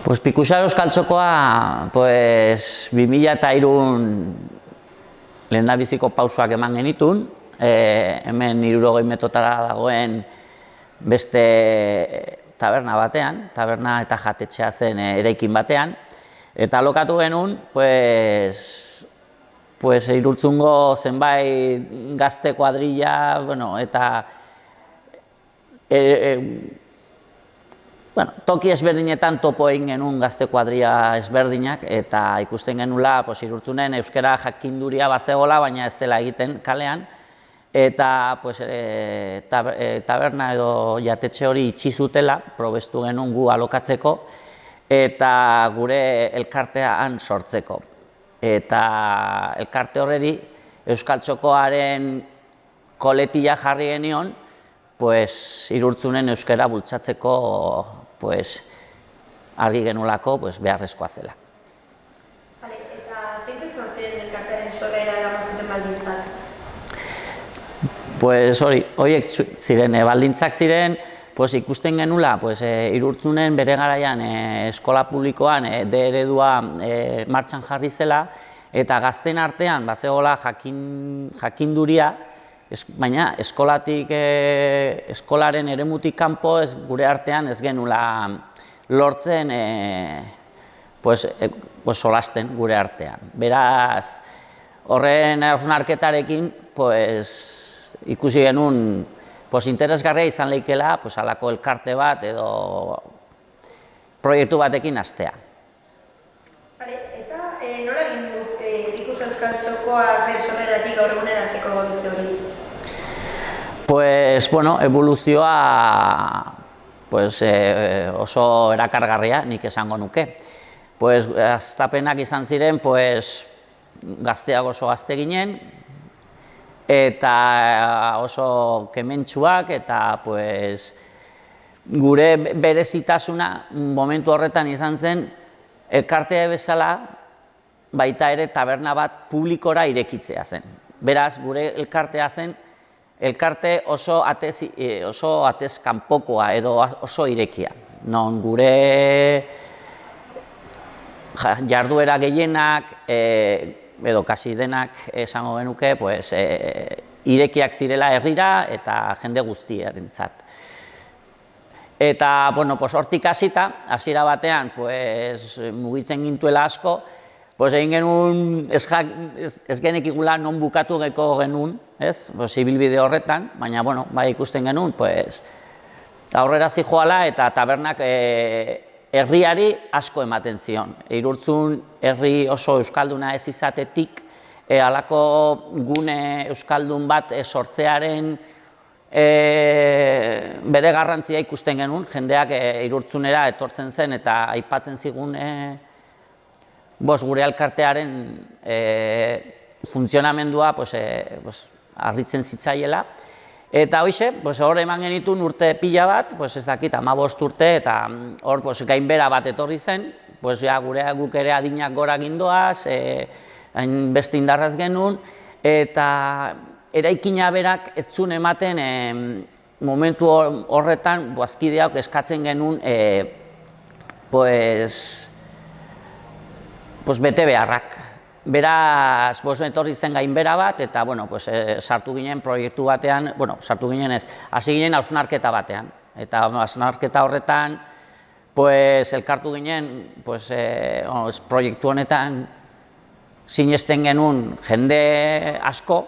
Pues Pikusa Euskal Txokoa, pues 2003 lehendabiziko pausoak eman genitun, hemen 60 metrotara dagoen beste taberna batean, taberna eta jatetxea zen eraikin batean, eta alokatu genuen, pues Irurtzungo zenbait gazte kuadrilla, eta toki ezberdinetan topo egin genuen gazte kuadrilla ezberdinak, eta ikusten genuela Irurtzunen euskara jakinduria bazegola, baina ez dela egiten kalean, eta taberna edo jatetxe hori itxi zutela, probestu genuen gu alokatzeko, eta gure elkartea han sortzeko. Eta elkarte horreri Euskal Txokoaren koletila jarri genion, Irurtzunen euskara bultzatzeko argi genulako beharrezkoa zela. Eta zeintzuk izan ziren elkartearen sorrera eraman zuten baldintzak? Horiek ziren baldintzak ziren, ikusten genula Irurtzunen bere garaian eskola publikoan D eredua martxan jarri zela, eta gazten artean bazegola jakinduria, baina eskolaren eremutik kanpo gure artean ez genula lortzen solasten gure artean. Beraz, horren hausnarketarekin ikusi genuen interesgarria izan leikela halako elkarte bat edo proiektu batekin hastea. Eta nola egin du Pikusa Euskal Txokoak bere sorreratik gaur egunen arteko eboluzio hori? Evoluzioa oso erakargarria, nik esango nuke. Hastapenak izan ziren, gazteak oso gazte ginen, eta oso kementsuak, eta gure berezitasuna momentu horretan izan zen elkartea bezala baita ere taberna bat publikora irekitzea zen. Beraz, gure elkartea zen elkarte oso atez kanpokoa edo oso irekia. Non gure jarduera gehienak edo kasi denak esango genuke irekiak zirela herrira eta jende guztiarentzat. Eta, hortik hasita, hasiera batean mugitzen gintuela asko, egin genuen ez genekigula non bukatu geko genuen, ibilbide horretan, baina ikusten genuen, aurrera zijoala eta tabernak herriari asko ematen zion. Irurtzun herri oso euskalduna ez izatetik, halako gune euskaldun bat sortzearen bere garrantzia ikusten genuen, jendeak Irurtzunera etortzen zen eta aipatzen zigun gure elkartearen funtzionamendua harritzen zitzaiela. Eta hoxe, hor eman genituen urte pila bat, ez dakit 15 urte, eta hor gainbera bat etorri zen, guk ere adinak gora gindoaz, beste indarraz genuen, eta eraikina berak ez zuen ematen momentu horretan bazkideak eskatzen genuen bete beharrak. Beraz, etorri zen gainbera bat, eta sartu ginen proiektu batean, sartu ginen ez, hasi ginen hausnarketa batean. Eta hausnarketa horretan, elkartu ginen proiektu honetan sinesten genuen jende asko,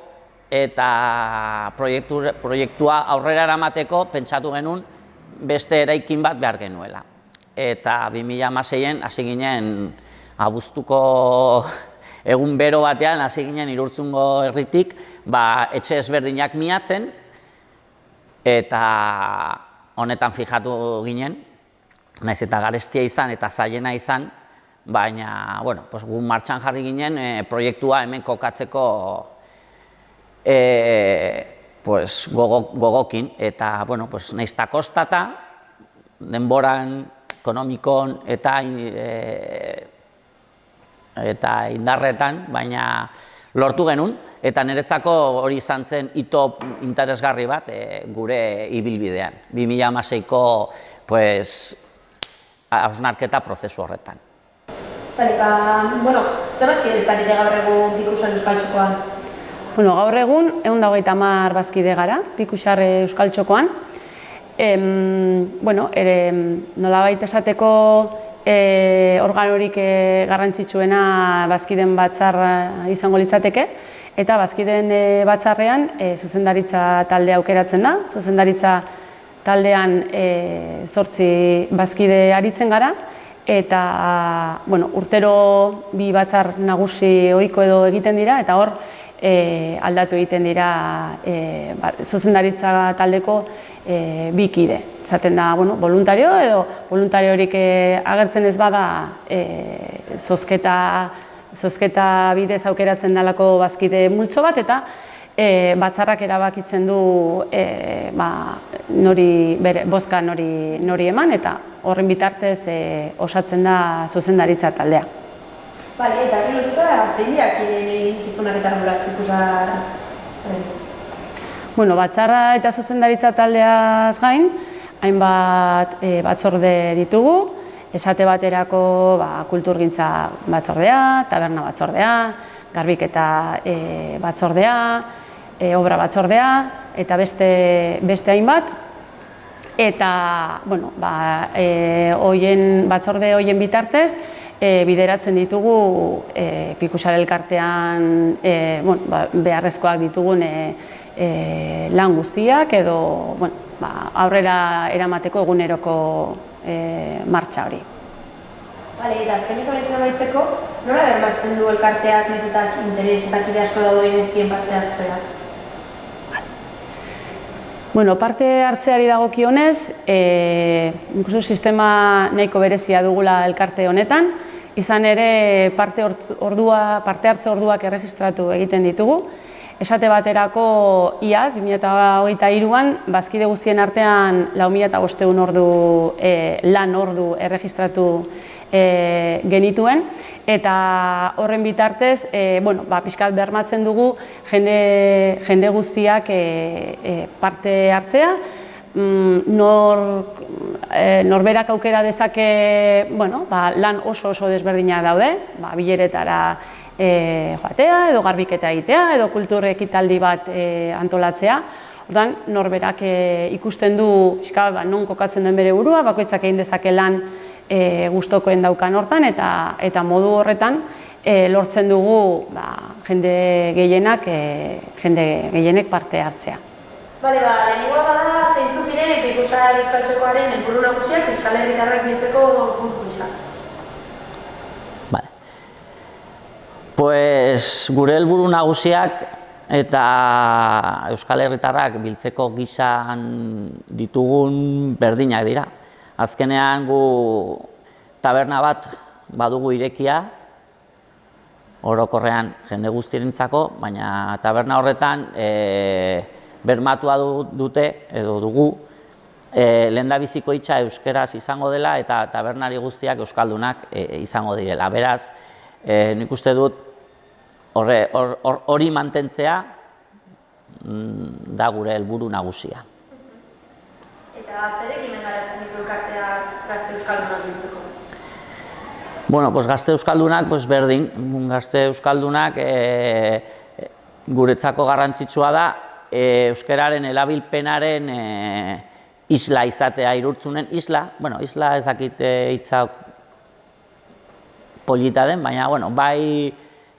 eta proiektua aurrera eramateko pentsatu genuen beste eraikin bat behar genuela. Eta 2016an hasi ginen abuztuko egun bero batean hasi ginen Irurtzungo herritik etxe ezberdinak miatzen, eta honetan fijatu ginen. naiz eta garestia izan eta zailena izan, baina, bueno, pues, gu martxan jarri ginen proiektua hemen kokatzeko pues, gogokin, eta, bueno, pues, naiz eta kostata, denboran, ekonomikon eta indarretan, baina lortu genuen, eta niretzako hori izan zen hito interesgarri bat gure ibilbidean. 2016ko pues, hausnarketa prozesu horretan. Bueno, zenbat kide zarete gaur egun Pikuxar Euskal Txokoan? Bueno, gaur egun 130 bazkide gara Pikuxar Euskal Txokoan. Bueno, nolabait esateko organorik garrantzitsuena bazkiden batzarra izango litzateke, eta bazkiden batzarrean zuzendaritza taldea aukeratzen da. Zuzendaritza taldean 8 bazkide aritzen gara, eta bueno, urtero 2 batzar nagusi ohiko edo egiten dira, eta hor aldatu egiten dira zuzendaritza taldeko 2 kide. Zaten da, bueno, voluntario edo voluntariorik agertzen ez bada zozketa bidez aukeratzen dalako bazkide multzo bat, eta batzarrak erabakitzen du bozka nori eman, eta horren bitartez osatzen da zuzendaritza taldea. Bale, eta hori lotuta, zein dira kideen eginkizunak eta ardurak Pikuxar? Bueno, batzarra eta zuzendaritza taldeaz gain, hainbat batzorde ditugu, esate baterako kulturgintza batzordea, taberna batzordea, garbiketa batzordea, obra batzordea, eta beste hainbat. Eta, bueno, batzorde horien bitartez, bideratzen ditugu Pikuxar elkartean beharrezkoak ditugun lan guztiak edo aurrera eramateko eguneroko martxa hori. Bale, eta azkeneko honekin amaitzeko, nola bermatzen du elkarteak nahiz eta interes eta kide asko dauden guztien parte hartzea? Bueno, parte hartzeari dagokionez, nik uste sistema nahiko berezia dugula elkarte honetan, izan ere parte hartze orduak erregistratu egiten ditugu. Esate baterako iaz, 2023an, bazkide guztien artean 4.500 ordu lan ordu erregistratu genituen, eta horren bitartez, pixkat bermatzen dugu jende guztiak parte hartzea, norberak aukera dezake lan oso desberdinak daude, bileretara joatea, edo garbiketa egitea, edo kultur ekitaldi bat antolatzea. Orduan, norberak ikusten du non kokatzen den bere burua, bakoitzak egin dezake lan gustokoen daukan hortan, eta modu horretan lortzen dugu jende gehienek parte hartzea. Bale, lehenengoa bada, zeintzuk diren Pikuxar Euskal Txokoaren helburu nagusiak Euskal Herritarrak biltzeko puntu gisa. Pues gure helburu nagusiak eta Euskal Herritarrak biltzeko gisan ditugun berdinak dira. Azkenean gu taberna bat badugu irekia, orokorrean jende guztirentzako, baina taberna horretan bermatua dute edo dugu lehendabiziko hitza euskeraz izango dela eta tabernari guztiak euskaldunak izango direla. Beraz, nik uste dut hori mantentzea da gure helburu nagusia. Eta zer ekimen garatzen ditu elkarteak gazte euskaldunak biltzeko? Bueno, gazte euskaldunak berdin. Gazte euskaldunak guretzako garrantzitsua da euskararen erabilpenaren isla izatea Irurtzunen. Isla ez dakit hitza polita den, baina bai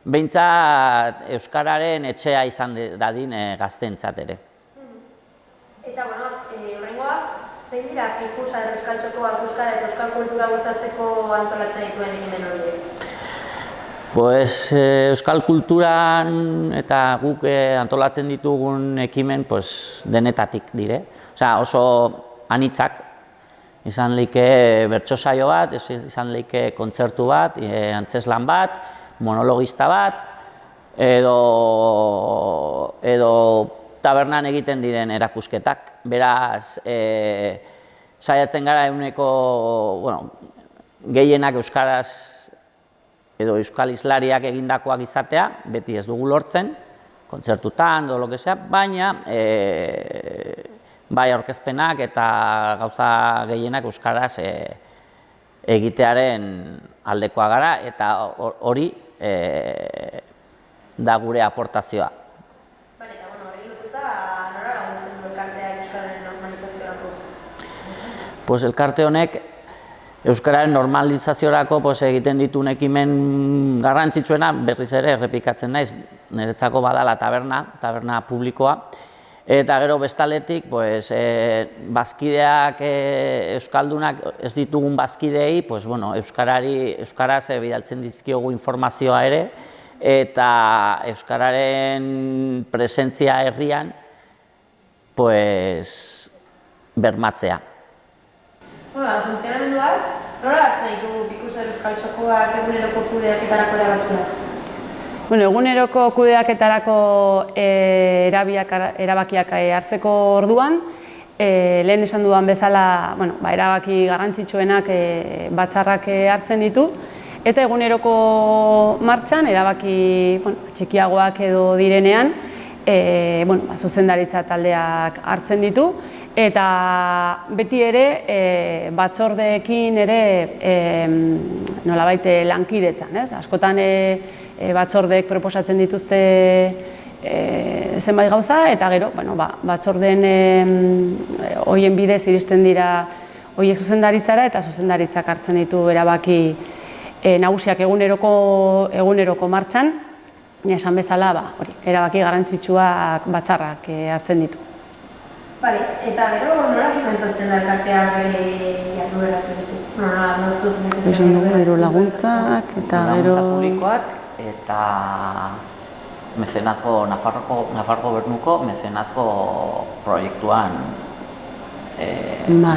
behintzat euskararen etxea izan dadin gazteentzat ere. Eta, horrengoa, zein dira Pikuxar Euskal Txokoak euskara eta euskal kultura bultzatzeko antolatzen dituen ekimen horiek? Euskal kulturan eta guk antolatzen ditugun ekimen denetatik dire. Oso anitzak izan leike bertso saio bat, izan leike kontzertu bat, antzeslan bat, monologista bat, edo tabernan egiten diren erakusketak. Beraz, saiatzen gara gehienak euskaraz edo euskal hizlariak egindakoak izatea, beti ez dugu lortzen, kontzertutan, edo lo que sea, baina bai aurkezpenak eta gauza gehienak euskaraz egitearen aldekoa gara, eta hori da gure aportazioa. Bale, eta hori lotuta, nora laguntzen du elkarteak euskararen normalizaziorako? Pues elkarte honek euskararen normalizaziorako egiten dituen ekimen garrantzitsuena, berriz ere errepikatzen naiz, niretzako badala taberna publikoa, eta gero bestaletik bazkideak, euskaldunak ez ditugun bazkideei, euskaraz bidaltzen dizkiogu informazioa ere, eta euskararen presentzia herrian bermatzea. Funtzionamenduaz, nola hartzen ditugu Pikusa Euskal Txokoak eguneroko kudeaketarako erabakiak? Eguneroko kudeaketarako erabakiak hartzeko orduan, lehen esan dudan bezala erabaki garrantzitsuenak batzarrak hartzen ditu, eta eguneroko martxan, erabaki txikiagoak edo direnean, zuzendaritza taldeak hartzen ditu, eta beti ere batzordeekin ere nolabait lankidetzan. Askotan batzordeek proposatzen dituzte zenbait gauza, eta gero batzordeen horien bidez iristen dira horiek zuzendaritzara, eta zuzendaritzak hartzen ditu erabaki nagusiak eguneroko martxan, esan bezala erabaki garrantzitsuak batzarrak hartzen ditu. Bale, eta gero nola finantzatzen da elkarteak bere jarduerak ditu? Nola nortzuk necesariak? Diru laguntzak eta gero... Laguntza publikoak eta mezenazgo, Nafar Gobernuko mezenazgo proiektuan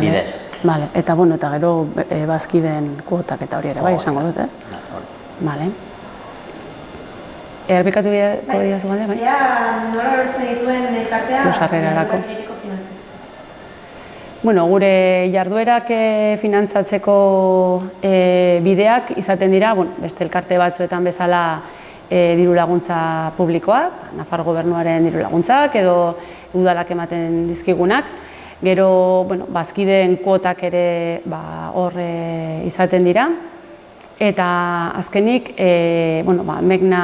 bidez. Bale, eta gero bazkideen kuotak eta hori ere, bai, esango dut, ez? Bale. Errepikatu diazu galde, bai? Nola lortzen dituen elkartea? Sarrerarako. Gure jarduerak finantzatzeko bideak izaten dira, beste elkarte batzuetan bezala diru laguntza publikoak, Nafar Gobernuaren diru laguntzak edo udalak ematen dizkigunak. Gero, bazkideen kuotak ere hor izaten dira. Eta azkenik, Megna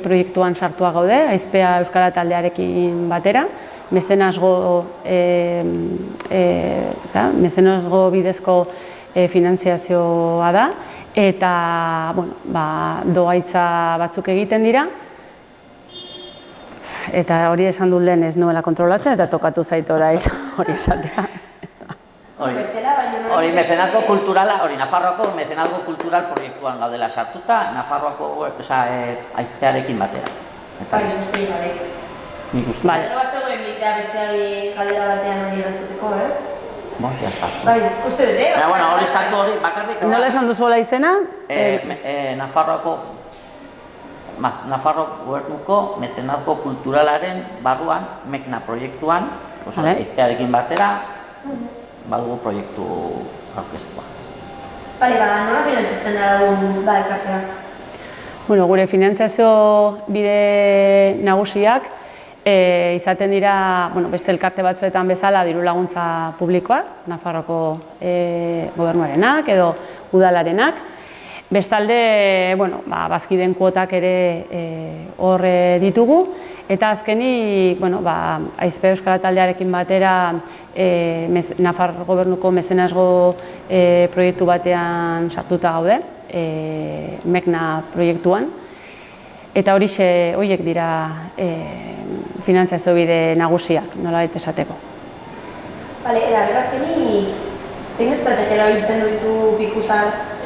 proiektuan sartua gaude, Aizpea Euskara taldearekin batera, mezenazgo bidezko finantziazioa da, eta dohaitza batzuk egiten dira, eta hori esan dut lehen ez nuela kontrolatzen, eta tokatu zait orain hori esatea. Hori mezenazgo kulturala, hori Nafarroako mezenazgo kultural proiektuan gaudela sartuta, Nafarroako Aizpearekin batera. Bai, beste gabe. Nik uste. Gero bat zegoen bitea besteari galdera batean hori erantzuteko, ez? Jazta. Bai, uste dut, Hori sartu hori bakarrik... Nola esan duzuela izena? Nafarro Gobernuko mezenazgo kulturalaren barruan, Megna proiektuan, Aizpearekin batera, badugu proiektu aurkeztua. Bale, nola finantzatzen da elkartea? Gure finantziazio bide nagusiak izaten dira beste elkarte batzuetan bezala diru laguntza publikoak, Nafarroko Gobernuarenak edo udalarenak. Bestalde, bazkideen kuotak ere hor ditugu, eta azkenik, Aizpea Euskara taldearekin batera Nafar Gobernuko mezenazgo proiektu batean sartuta gaude, Megna proiektuan, eta horiek dira finantziazio bide nagusiak, nolabait esateko. Bale, eta azkenik, zein estrategia erabiltzen ditu Pikusa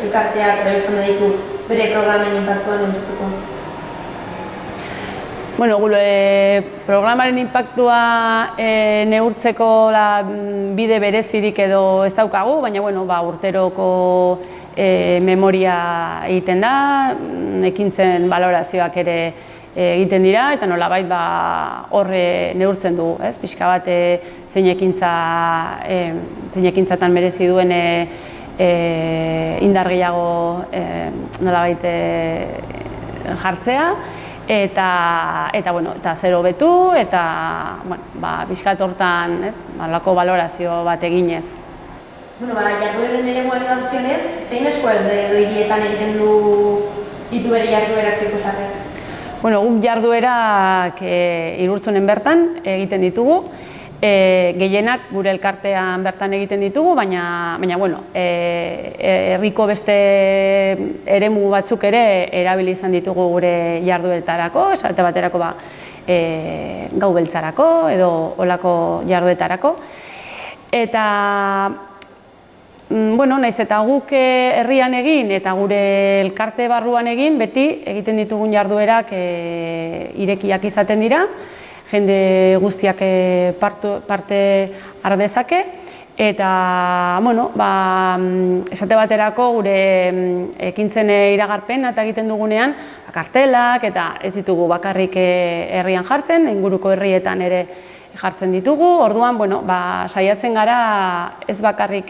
elkarteak erabiltzen ditu bere programen inpaktuan entzuteko? Bueno, programaren impactua neurtzeko bide berezirik edo ez daukagu, baina bueno, urteroko memoria egiten da, ekintzen balorazioak ere egiten dira, eta nolabait horre neurtzen du, pixka bat zein ekintzatan merezi duen indar gehiago nolabait jartzea, eta zer hobetu, eta pixka hortan lako balorazio bat eginez. Jardueren eremuari dagokionez, zein eskualde edo hirietan egiten du itubere jarduerak Pikusarrek? Guk jarduerak Irurtzunen bertan egiten ditugu, gehienak gure elkartean bertan egiten ditugu, baina herriko beste eremu batzuk ere erabili izan ditugu gure jarduetarako, esate baterako gau beltzarako edo olako jarduetarako. Eta naiz eta guk herrian egin eta gure elkarte barruan egin, beti egiten ditugun jarduerak irekiak izaten dira, jende guztiak parte har dezake, eta esate baterako gure ekintzen iragarpen eta egiten dugunean kartelak eta ez ditugu bakarrik herrian jartzen, inguruko herrietan ere jartzen ditugu, orduan saiatzen gara ez bakarrik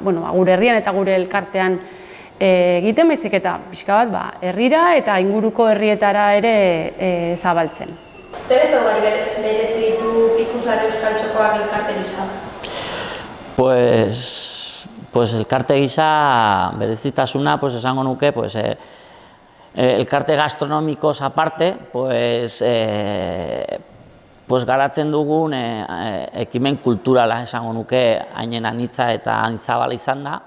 gure herrian eta gure elkartean egiten, baizik eta pixka bat herrira eta inguruko herrietara ere zabaltzen. Zer ezaugarri berezi ditu Pikusarre Euskal Txokoak elkarte gisa? Pues elkarte gisa berezitasuna esango nuke elkarte gastronomikoz aparte garatzen dugun ekimen kulturala esango nuke hainen anitza eta anizabala izan da,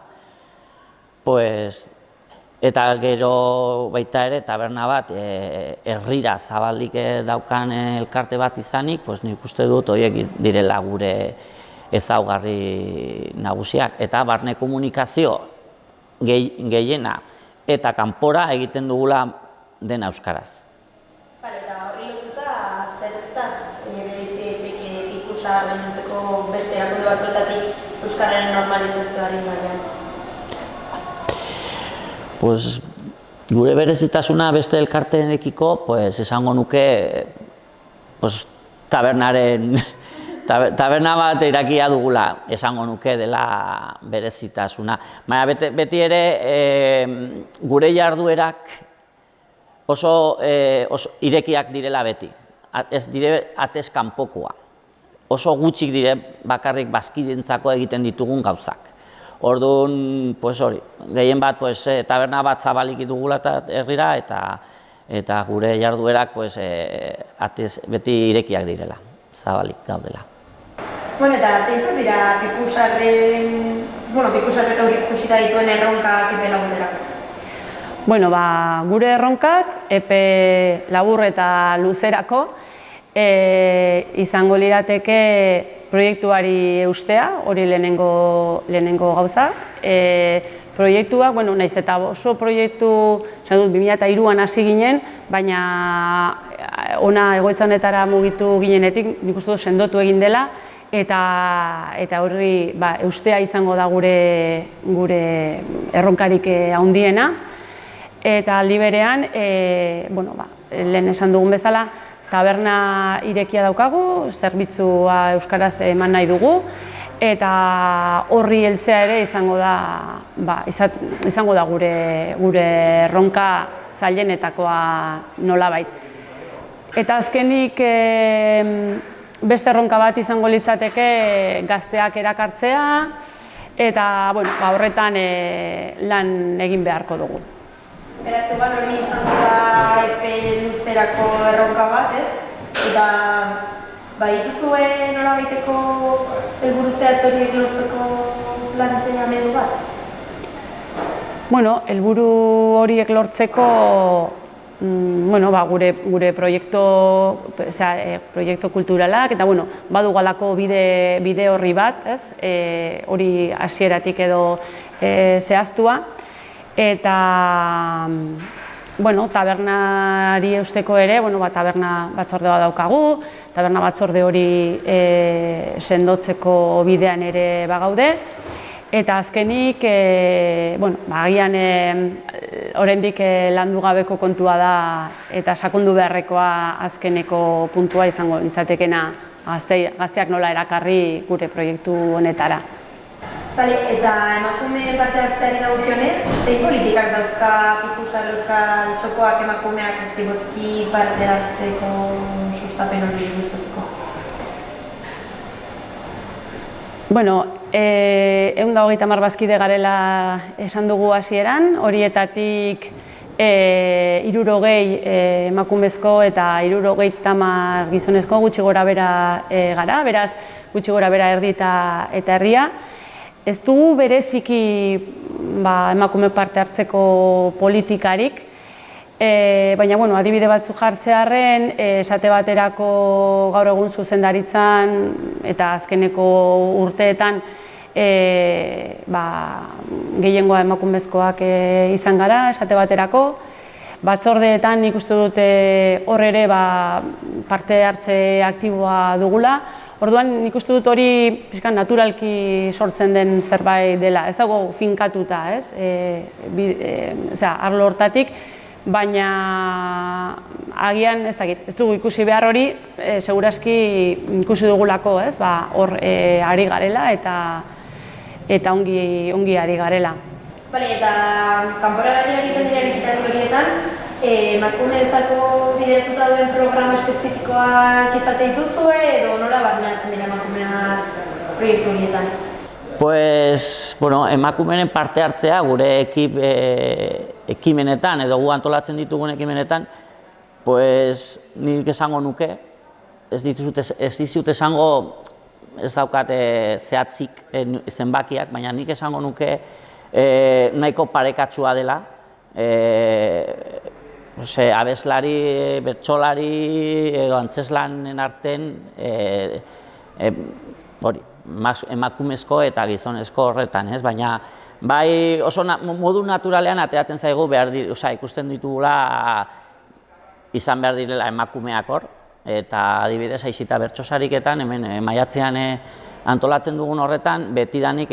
eta gero baita ere taberna bat herrira zabalik daukan elkarte bat izanik, nik uste dut horiek direla gure ezaugarri nagusiak, eta barne komunikazio gehiena eta kanpora egiten dugula dena euskaraz. Eta horri lotuta, zertaz berezitik Pikusar gainontzeko beste erakunde batzuetatik euskararen normalizazioaren gainean? Gure berezitasuna beste elkarteenekiko esango nuke taberna bat irakia dugula esango nuke dela berezitasuna. Baina beti ere gure jarduerak oso irekiak direla beti, ez dire atez kanpokoa. Oso gutxik dire bakarrik bazkidentzako egiten ditugun gauzak. Orduan, gehien bat taberna bat zabalik dugula herrira eta gure jarduerak beti irekiak direla, zabalik gaudela. Eta zeintzuk dira Pikusarrek aurrik ikusita dituen erronkak epe laburrerako? Gure erronkak epe labur eta luzerako izango lirateke proiektuari eustea, hori lehenengo gauza. Proiektuak, naiz eta oso proiektu, 2003an hasi ginen, baina ona egoitza honetara mugitu ginenetik, nik uste dut sendotu egin dela, eta horri eustea izango da gure erronkarik handiena. Eta aldi berean, lehen esan dugun bezala, taberna irekia daukagu, zerbitzua euskaraz eman nahi dugu, eta horri heltzea ere izango da gure erronka zailenetakoa nolabait. Eta azkenik beste erronka bat izango litzateke gazteak erakartzea, eta horretan lan egin beharko dugu. Beraz, hori izango da epe luzerako erronka bat, ez? Eta dituzue nolabaiteko helburu zehatz horiek lortzeko planteamendu bat? Helburu horiek lortzeko gure proiektu kulturalak, eta badugalako bide horri bat, hori hasieratik edo zehaztua, eta bueno, tabernari eusteko ere, bueno, taberna batzorde bat daukagu, taberna batzorde hori sendotzeko bidean ere bagaude, eta azkenik, bueno, agian oraindik landu gabeko kontua da eta sakondu beharrekoa azkeneko puntua izango litzatekeena gazteak nola erakarri gure proiektu honetara. Bale, eta emakume parte hartzeari dagokionez, zein politikak dauzka Pikusar Euskal Txokoak emakumeak aktibotki parte hartzeko sustapen hori bultzatzeko? Bueno, 130 bazkide garela esan dugu hasieran, horietatik 60 emakumezko eta 60 gizonezko gutxi gora bera gara, beraz gutxi gora bera erdi eta erdia. Ez dugu bereziki emakume parte hartzeko politikarik, baina adibide batzuk jartzearren, esate baterako gaur egun zuzendaritzan eta azkeneko urteetan gehiengoa emakumezkoak izan gara, esate baterako. Batzordeetan nik uste dute hor ere parte hartze aktiboa dugula. Orduan nik uste dut hori naturalki sortzen den zerbait dela, ez dago finkatuta, ez? Arlo hortatik, baina agian ez dakit, ez dugu ikusi behar hori, segurazki ikusi dugulako, ez? Hor ari garela eta ongi ari garela. Bale, eta kanpora egiten diren ekitaldi horietan, emakumeentzako bideratuta duen programa espezifikoak izate dituzue edo nola barneatzen dira emakumeak proiektu horietan? Pues, bueno, emakumeen parte hartzea gure ekimenetan edo gu antolatzen ditugun ekimenetan, pues nik esango nuke, ez dizut esango, ez daukate zehatzik zenbakiak, baina nik esango nuke nahiko parekatsua dela, abeslari, bertsolari edo antzeslanen arten emakumezko eta gizonezko horretan, ez? Baina bai oso modu naturalean ateratzen zaigu ikusten ditugula izan behar direla emakumeak hor, eta adibidez Aizita bertsosariketan hemen maiatzean antolatzen dugun horretan betidanik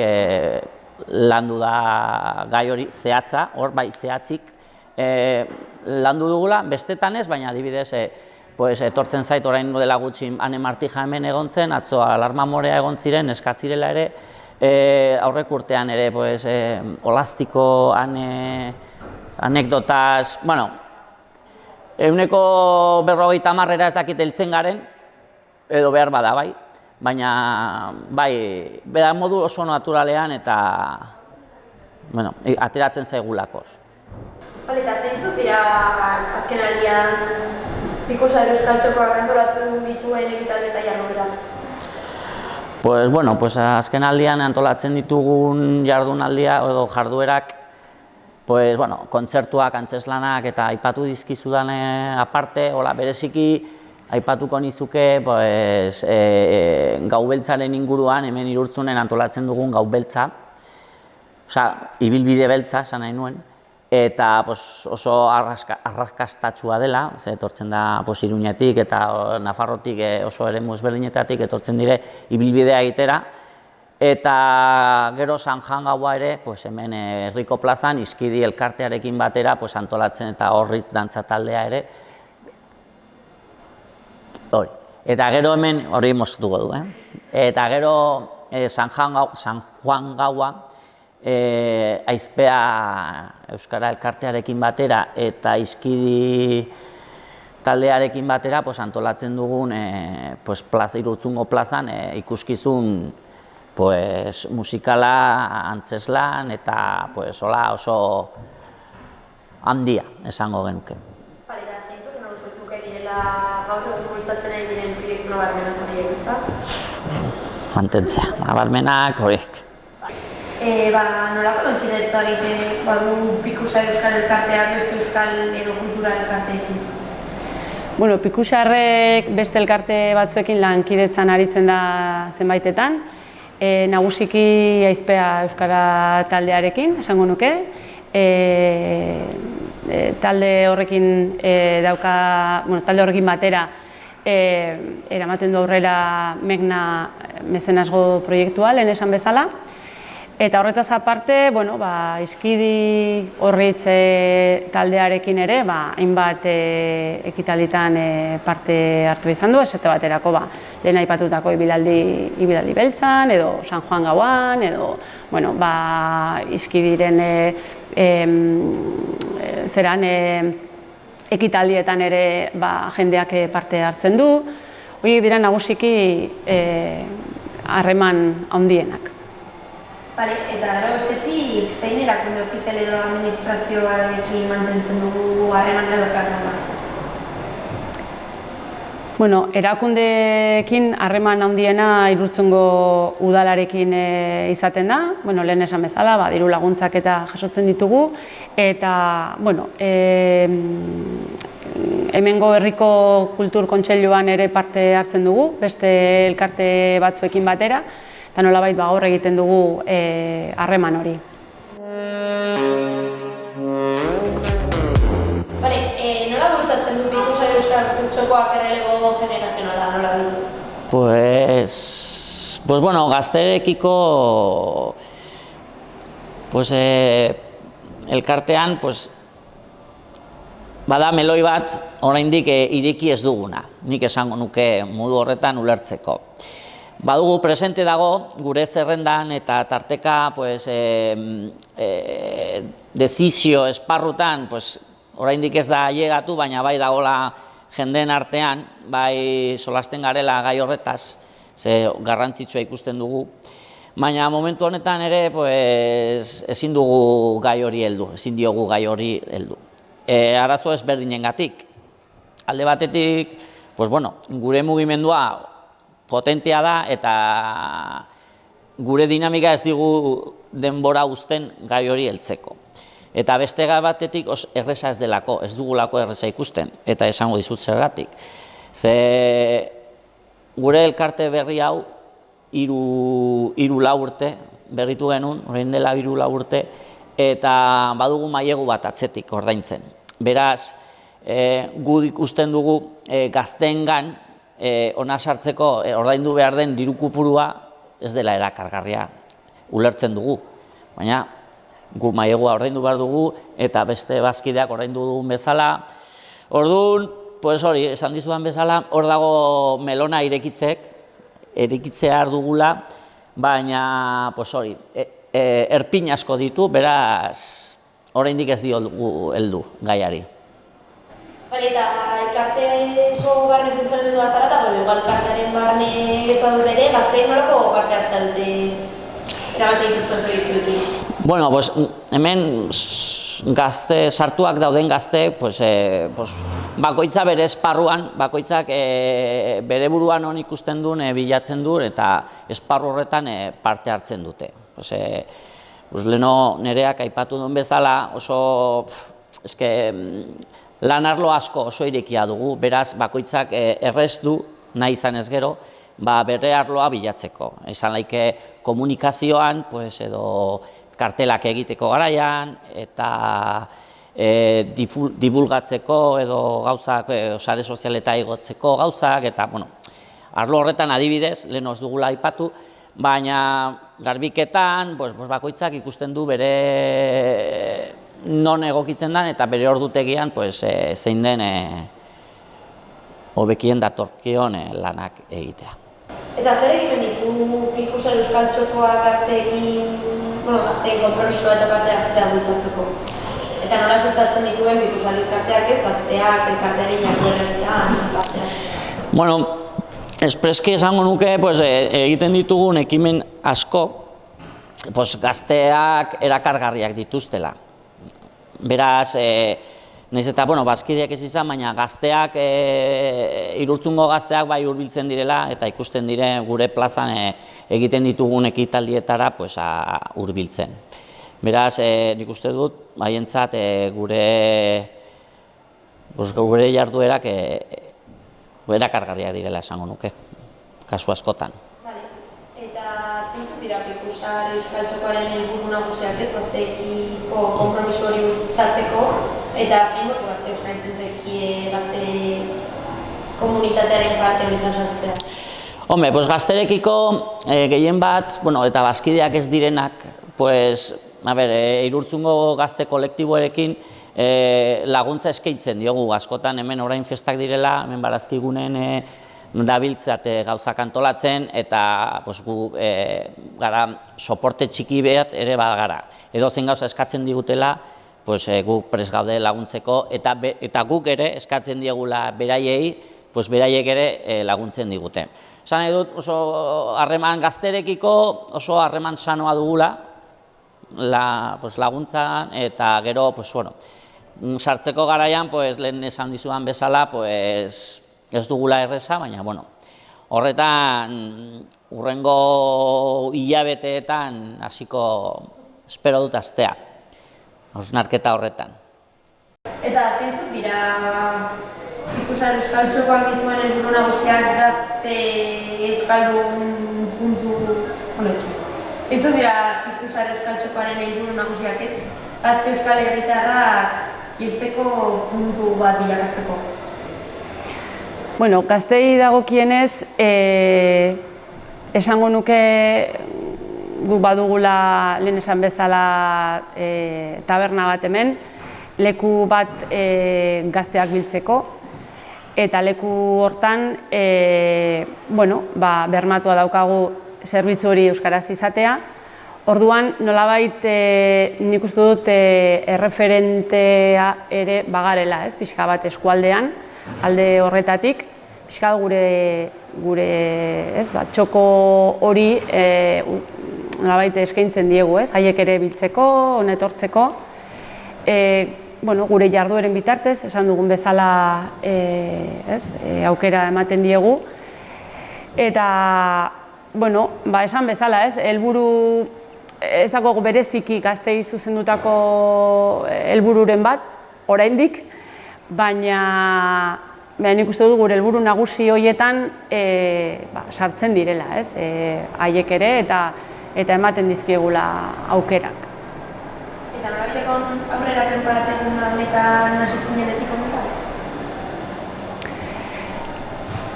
landu da gai hori zehatza, hor bai zehatzik landu dugula, bestetan ez, baina adibidez etortzen zait orain dela gutxi Ane Martija hemen egon zen, atzo Alarma Morea egon ziren, eskatzirela ere, aurrek urtean ere olastiko anekdotaz, bueno, 150 ez dakit heltzen garen, edo behar bada bai, baina bai, beda modu oso naturalean eta ateratzen zaigulakoz. Bale, eta zeintzuk dira azken aldian Pikusar Euskal Txokoak antolatzen dituen ekitaldi eta jarduerak? Pues azken aldian antolatzen ditugun jardunaldia edo jarduerak, kontzertuak, antzeslanak eta aipatu dizkizudan aparte, bereziki aipatuko nizuke gaubeltzaren inguruan, hemen Irurtzunen antolatzen dugun gaubeltza, ibilbide beltza, esan nahi nuen, eta oso arrakastatsua dela, etortzen da Iruñetik eta Nafarrotik oso eremu ezberdinetatik etortzen dire ibilbidea egitera, eta gero San Jan gaua ere hemen Herriko plazan Izkidi elkartearekin batera antolatzen eta Horritz dantza taldea ere. Eta gero hemen, hori moztuko du, eta gero San Juan gaua Aizpea Euskara elkartearekin batera eta Izkidi taldearekin batera antolatzen dugun Irurtzungo plazan ikuskizun musikala, antzeslan eta oso handia esango genuke. Bale, eta zeintzuk nagusitu direla gaur egun bultzatzen ari diren proiektu nabarmenak horiek, ezta? mantentzea, nabarmenak horiek. Nolako lankidetza egiten badu Pikusar Euskal Elkarteak beste euskal edo kultura elkarteekin? Bueno, Pikusarrek beste elkarte batzuekin lankidetzan aritzen da zenbaitetan, nagusiki Aizpea Euskara taldearekin, esango nuke, talde horrekin talde horrekin batera eramaten du aurrera Megna mezenasgo proiektua, lehen esan bezala. Eta horretaz aparte, Izkidi Horritz taldearekin ere, hainbat ekitalditan parte hartu izan du, esate baterako, lehen aipatutako ibilaldi beltzan, edo San Juan gauan, edo, Izkidiren ekitaldietan ere jendeak parte hartzen du. Horiek dira nagusiki harreman handienak. Eta gero bestetik, zein erakunde ofizial edo administrazioarekin mantentzen dugu harreman edo elkarlana? Erakundeekin harreman handiena Irurtzungo udalarekin izaten da, lehen esan bezala, diru laguntzak eta jasotzen ditugu, eta, hemengo herriko kultur kontseiluan ere parte hartzen dugu, beste elkarte batzuekin batera, eta nolabait gaur egiten dugu harreman hori. Nola bultzatzen du Pikusar Euskal Kutxokoak errelebo generazionala, nola ditu? Gazterekiko elkartean bada meloi bat oraindik ireki ez duguna, nik esango nuke modu horretan ulertzeko. Badugu presente dago gure zerrendan eta tarteka dezizio esparrutan oraindik ez da ailegatu, baina bai dagoela jendeen artean, bai solasten garela gai horretaz, ze garrantzitsua ikusten dugu. Baina momentu honetan ere ezin dugu gai hori heldu, ezin diogu gai hori heldu. Arazo ezberdinengatik. Alde batetik, gure mugimendua potentea da eta gure dinamika ez digu denbora uzten gai hori heltzeko. Eta beste batetik erreza ez delako, ez dugulako erreza ikusten, eta esango dizut zergatik. Ze gure elkarte berri hau 3-4 urte berritu genuen, orain dela 3-4 urte, eta badugu mailegu bat atzetik ordaintzen. Beraz, gu ikusten dugu gazteengan ona sartzeko ordaindu behar den diru kopurua ez dela erakargarria, ulertzen dugu. Baina, gu mailegua ordaindu behar dugu eta beste bazkideak ordaindu dugun bezala. Orduan, hori, esan dizudan bezala, hor dago melona irekitzea dugula, baina, hori, erpin asko ditu, beraz, oraindik ez diogu heldu gaiari. Eta elkarteko barne funtzionamendu bazara eta elkartearen barne ez badut ere, gazteek nolako parte hartzea dute erabate dituzuen proiektuekin? Hemen sartuak dauden gazteek bakoitza bere esparruan, bakoitzak bere buruan on ikusten duen bilatzen du eta esparru horretan parte hartzen dute. Leheno nereak aipatu duen bezala oso lan arlo asko oso irekia dugu, beraz bakoitzak errez du nahi izan ez gero bere arloa bilatzeko. Izan laike komunikazioan edo kartelak egiteko garaian eta divulgatzeko edo gauzak sare sozialeta igotzeko gauzak eta arlo horretan adibidez, leheno ez dugula aipatu, baina garbiketan bakoitzak ikusten du bere non egokitzen den eta bere ordutegian zein den hobekien datorkion lanak egitea. Eta zer egiten ditu Pikusar Euskal Txokoak gazteen konpromisoa eta parte hartzea bultzatzeko? Eta nola sustatzen dituen Pikusar elkarteak ez, gazteak elkartearen jardueretan parte hartzea? Espreski esango nuke egiten ditugun ekimen asko gazteak erakargarriak dituztela. Beraz, nahiz eta bazkideak ez izan, baina gazteak, Irurtzungo gazteak bai hurbiltzen direla eta ikusten dire gure plazan egiten ditugun ekitaldietara hurbiltzen. Beraz, nik uste dut, haientzat gure jarduerak erakargarriak direla esango nuke, kasu askotan. Eta zintzuk dira Pikusar Euskal Txokoaren helburu nagusiak gazteekiko konpromiso hori bultzatzeko, Eta zein motivazio eskaintzen zaizkie gazte komunitatearen parte honetan sartzea? Hombre, pues gazterekiko gehien bat, eta bazkideak ez direnak, Irurtzungo gazte kolektiboarekin laguntza eskaintzen diogu askotan, hemen orain festak direla, hemen barazkigunen dabiltzate gauzak antolatzen, eta gu gara soporte txiki bat ere bagara. Edo zein gauza eskatzen digutela, guk prest gaude laguntzeko, eta guk ere eskatzen diegula beraiei, beraiek ere laguntzen digute. Esan nahi dut, oso harreman gazterekiko oso harreman sanoa dugula laguntzan, eta gero, sartzeko garaian, lehen esan dizudan bezala, ez dugula erreza, baina, horretan, hurrengo hilabeteetan hasiko espero dut astea, hausnarketa horretan. Eta zeintzuk dira ikusan Euskal Txokoak dituen helburu nagusiak gazte euskaldun puntu honetxo? Zeintzuk dira ikusan Euskal Txokoaren helburu nagusiak ez? Gazte euskal herritarrak hiltzeko puntu bat bilakatzeko. Gaztei dagokienez, esango nuke gu badugula lehen esan bezala taberna bat hemen, leku bat gazteak biltzeko, eta leku hortan bermatua daukagu zerbitzu hori euskaraz izatea. Orduan, nolabait nik uste dut erreferentea ere bagarela, pixka bat eskualdean, alde horretatik, pixka gure txoko hori nolabait eskaintzen diegu, haiek ere biltzeko, honetortzeko. Gure jardueren bitartez, esan dugun bezala aukera ematen diegu. Eta, esan bezala, helburu ez dago bereziki gaztei zuzendutako helbururen bat, oraindik, baina nik uste dut gure helburu nagusi horietan sartzen direla, haiek ere eta ematen dizkiegula aukerak. Eta norabiteko aurrerapen baten honetan hasi zinenetik honetan?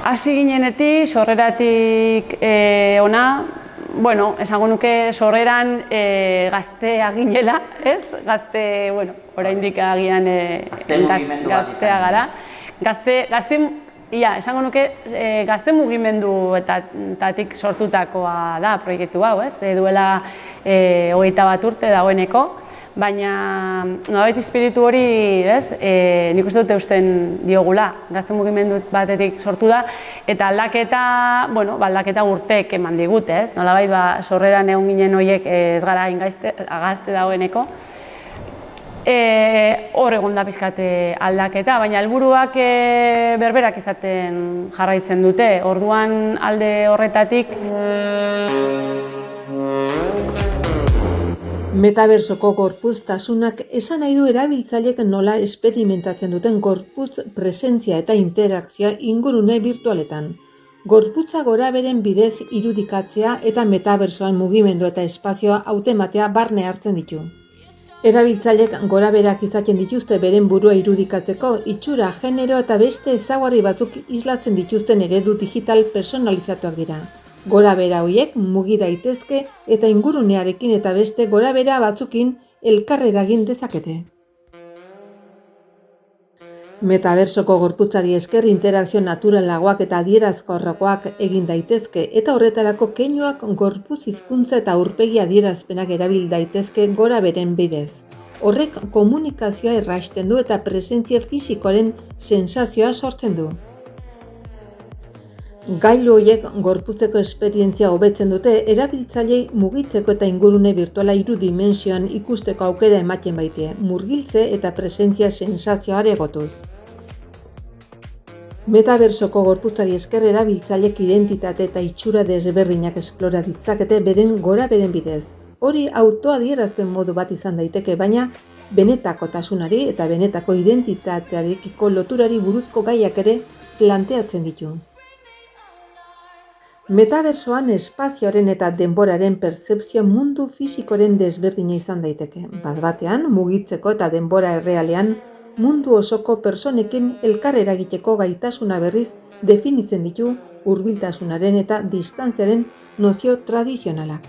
Hasi ginenetik, sorreratik ona, esango nuke sorreran gaztea ginela, Gazte, oraindik agian gaztea gara. Esango nuke gazte mugimenduetatik sortutakoa da proiektu hau, duela 21 urte dagoeneko, baina nolabait espiritu hori nik uste dut eusten diogula, gazte mugimendu batetik sortu da, eta aldaketa urteek eman digut, nolabait sorreran egon ginen horiek ez gara gazte dagoeneko. Hor egon da pixkate aldaketa, baina helburuak berberak izaten jarraitzen dute, orduan alde horretatik. Metabersoko gorpuztasunak esan nahi du erabiltzaileek nola esperimentatzen duten gorputz presentzia eta interakzioa ingurune virtualetan. Gorputza goraberen bidez irudikatzea eta metabersoan mugimendu eta espazioa hautematea barne hartzen ditu. Erabiltzaileek goraberak izaten dituzte beren burua irudikatzeko, itxura, genero eta beste ezaugarri batzuk islatzen dituzten eredu digital personalizatuak dira. Gorabera horiek mugi daitezke eta ingurunearekin eta beste gorabera batzukin elkar eragin dezakete. Metabersoko gorputzari esker interakzio naturalagoak eta adierazkorragoak egin daitezke eta horretarako keinuak gorputz hizkuntza eta aurpegi adierazpenak erabil daitezke goraberen bidez. Horrek komunikazioa erraisten du eta presentzia fisikoaren sensazioa sortzen du. Gailu horiek gorputzeko esperientzia hobetzen dute erabiltzaileei mugitzeko eta ingurune virtuala 3 dimentsioan ikusteko aukera ematen baitie, murgiltze eta presentzia sensazioa areagotuz. Metabersoko gorputzari esker erabiltzaileek identitate eta itxura desberdinak esplora ditzakete beren goraberen bidez. Hori autoadierazpen modu bat izan daiteke, baina benetakotasunari eta benetako identitatearekiko loturari buruzko gaiak ere planteatzen ditu. Metabersoan espazioaren eta denboraren pertzepzioa mundu fisikoren desberdina izan daiteke. Bat-batean, mugitzeko eta denbora errealean mundu osoko personekin elkar eragiteko gaitasuna berriz definitzen ditu hurbiltasunaren eta distantziaren nozio tradizionalak.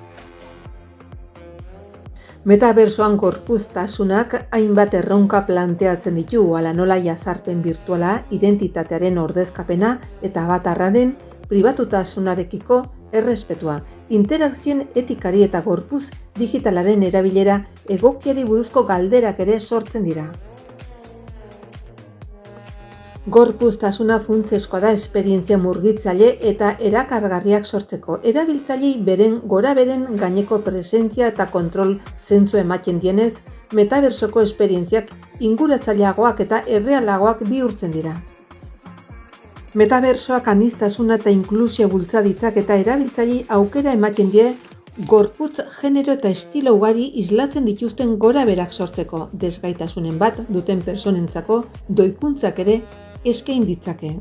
Metabersoan gorpuztasunak hainbat erronka planteatzen ditu, hala nola jazarpen birtuala, identitatearen ordezkapena eta avatarraren pribatutasunarekiko errespetua, interakzioen etikari eta gorpuz digitalaren erabilera egokiari buruzko galderak ere sortzen dira. Gorpuztasuna funtsezkoa da esperientzia murgitzaile eta erakargarriak sortzeko. Erabiltzailei beren goraberen gaineko presentzia eta kontrol zentzu ematen dienez, metabersoko esperientziak inguratzaileagoak eta errealagoak bihurtzen dira. Metabersoak aniztasuna eta inklusioa bultza ditzak eta erabiltzailei aukera ematen die gorputz, genero eta estilo ugari islatzen dituzten goraberak sortzeko, desgaitasunen bat duten personentzako doikuntzak ere eskain ditzake.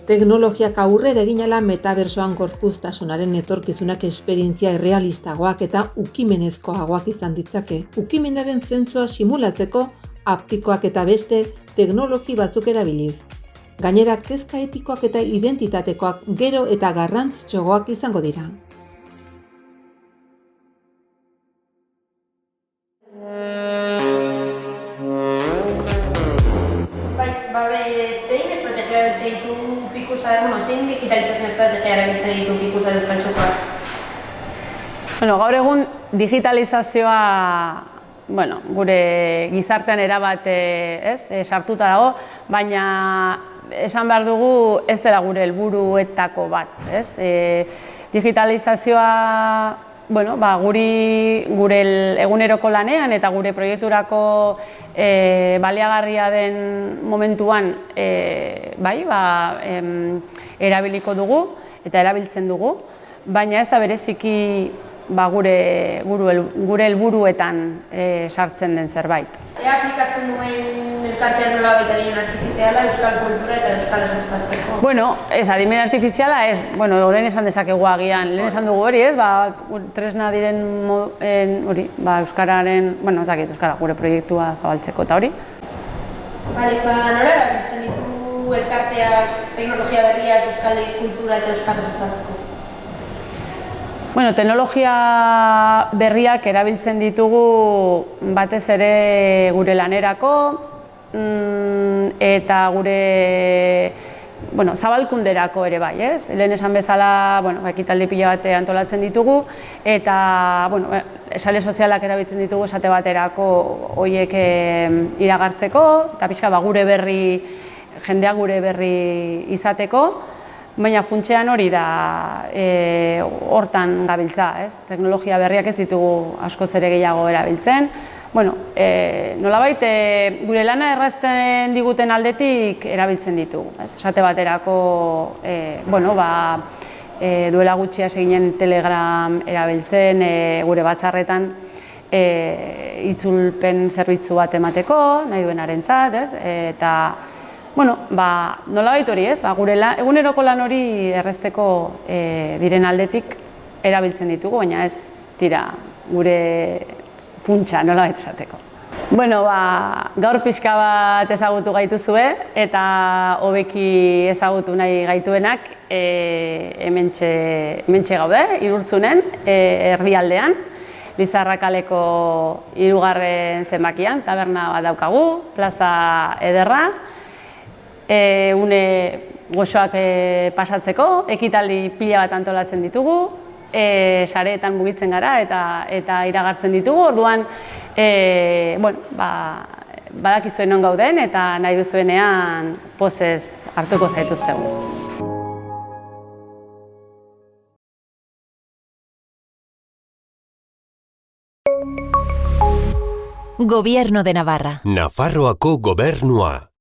Teknologiak aurrera egin ahala metabersoan gorpuztasunaren etorkizunak esperientzia errealistagoak eta ukimenezkoagoak izan ditzake. Ukimenaren zentzua simulatzeko aptikoak eta beste teknologi batzuk erabiliz. Gainera, kezka etikoak eta identitatekoak gero eta garrantzitsuagoak izango dira. Zein estrategia erabiltzen ditu Pikusa, zein digitalizazio estrategia erabiltzen ditu Pikusa Euskal Txokoak? Gaur egun digitalizazioa gure gizartean erabat sartuta dago, baina esan behar dugu ez dela gure helburuetako bat. Digitalizazioa gure eguneroko lanean eta gure proiekturako baliagarria den momentuan erabiliko dugu eta erabiltzen dugu, baina ez da bereziki gure helburuetan sartzen den zerbait. Ea aplikatzen duen elkartean nola baita adimen artifiziala, euskal kultura eta euskala sustatzeko? Ez adimen artifiziala, orain esan dezakegu agian, lehen esan dugu hori, tresna diren euskararen, euskara gure proiektua zabaltzeko eta hori. Nola erabiltzen ditu elkarteak, teknologia berriak, euskal kultura eta euskala sustatzeko? Teknologia berriak erabiltzen ditugu batez ere gure lanerako eta gure zabalkunderako ere bai, Lehen esan bezala, ekitaldi pila bat antolatzen ditugu eta sare sozialak erabiltzen ditugu esate baterako horiek iragartzeko eta pixka gure berri, jendea gure berri izateko. Baina funtsean hori da hortan gabiltza, teknologia berriak ez ditugu askoz ere gehiago erabiltzen. Nolabait gure lana errazten diguten aldetik erabiltzen ditugu. Esate baterako duela gutxi hasi ginen Telegram erabiltzen gure batzarretan itzulpen zerbitzu bat emateko, nahi duenarentzat, eta nolabait hori gure eguneroko lan hori errazteko diren aldetik erabiltzen ditugu, baina ez dira gure funtsa nolabait esateko. Gaur pixka bat ezagutu gaituzue eta hobeki ezagutu nahi gaituenak hementxe gaude, Irurtzunen, erdialdean, Lizarra kaleko 3. zenbakian, taberna bat daukagu, plaza ederra, une goxoak pasatzeko, ekitaldi pila bat antolatzen ditugu, sareetan mugitzen gara eta iragartzen ditugu, orduan badakizuen non gauden eta nahi duzuenean pozez hartuko zaituztegu. Gobierno de Navarra. Nafarroako gobernua.